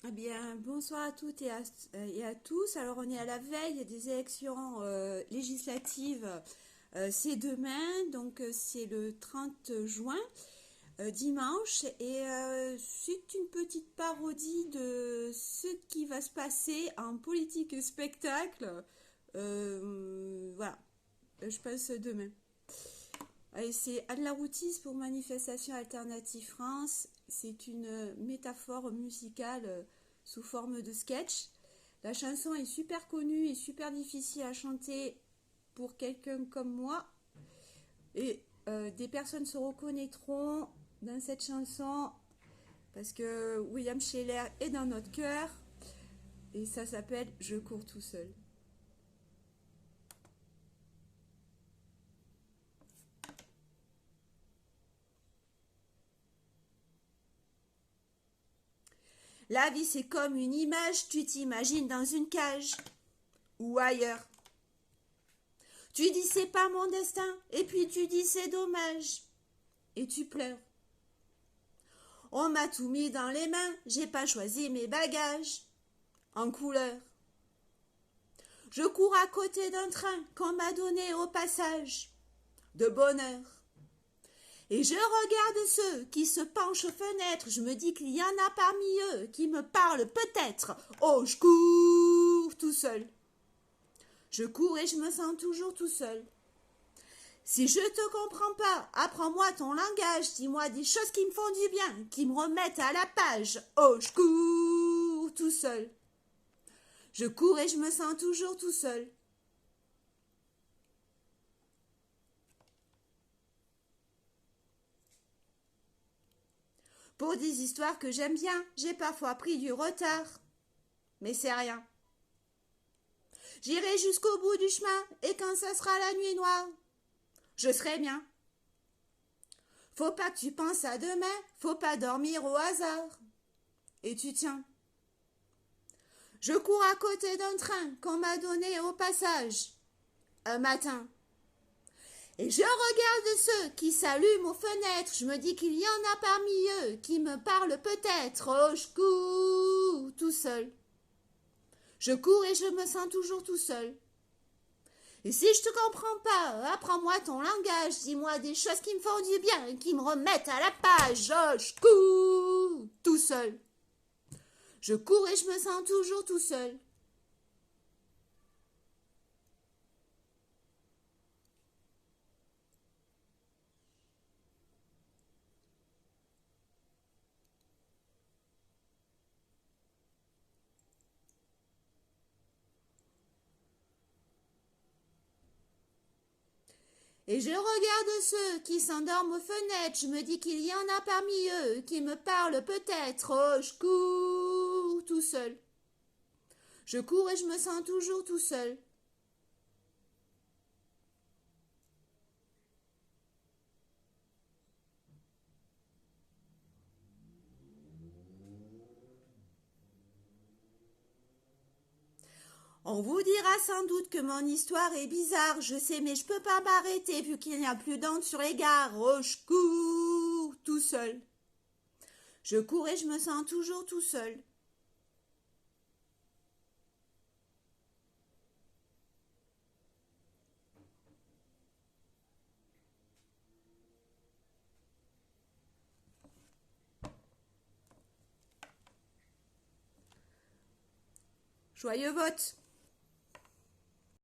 Eh bien, bonsoir à toutes et à tous. Alors, on est à la veille des élections législatives. C'est demain, donc c'est le 30 juin, dimanche. Et c'est une petite parodie de ce qui va se passer en politique et spectacle. Voilà, je pense demain. Allez, c'est Anne Laroutis pour Manifestation Alternative France. C'est une métaphore musicale sous forme de sketch. La chanson est super connue et super difficile à chanter pour quelqu'un comme moi. Et des personnes se reconnaîtront dans cette chanson parce que William Scheller est dans notre cœur. Et ça s'appelle Je cours tout seul. La vie c'est comme une image, tu t'imagines dans une cage ou ailleurs. Tu dis c'est pas mon destin, et puis tu dis c'est dommage, et tu pleures. On m'a tout mis dans les mains, j'ai pas choisi mes bagages, en couleur. Je cours à côté d'un train qu'on m'a donné au passage, de bonheur. Et je regarde ceux qui se penchent aux fenêtres, je me dis qu'il y en a parmi eux qui me parlent peut-être. Oh, je cours tout seul. Je cours et je me sens toujours tout seul. Si je te comprends pas, apprends-moi ton langage, dis-moi des choses qui me font du bien, qui me remettent à la page. Oh, je cours tout seul. Je cours et je me sens toujours tout seul. Pour des histoires que j'aime bien, j'ai parfois pris du retard. Mais c'est rien. J'irai jusqu'au bout du chemin et quand ça sera la nuit noire, je serai bien. Faut pas que tu penses à demain, faut pas dormir au hasard. Et tu tiens. Je cours à côté d'un train qu'on m'a donné au passage, un matin. Et je regarde ceux qui s'allument aux fenêtres, je me dis qu'il y en a parmi eux qui me parlent peut-être. Oh, je cours tout seul. Je cours et je me sens toujours tout seul. Et si je te comprends pas, apprends-moi ton langage, dis-moi des choses qui me font du bien, qui me remettent à la page. Oh, je cours tout seul. Je cours et je me sens toujours tout seul. Et je regarde ceux qui s'endorment aux fenêtres, je me dis qu'il y en a parmi eux qui me parlent peut-être. Oh, je cours tout seul. Je cours et je me sens toujours tout seul. On vous dira sans doute que mon histoire est bizarre, je sais, mais je peux pas m'arrêter vu qu'il n'y a plus d'encre sur les gares. Oh, je cours tout seul. Je cours et je me sens toujours tout seul. Joyeux vote!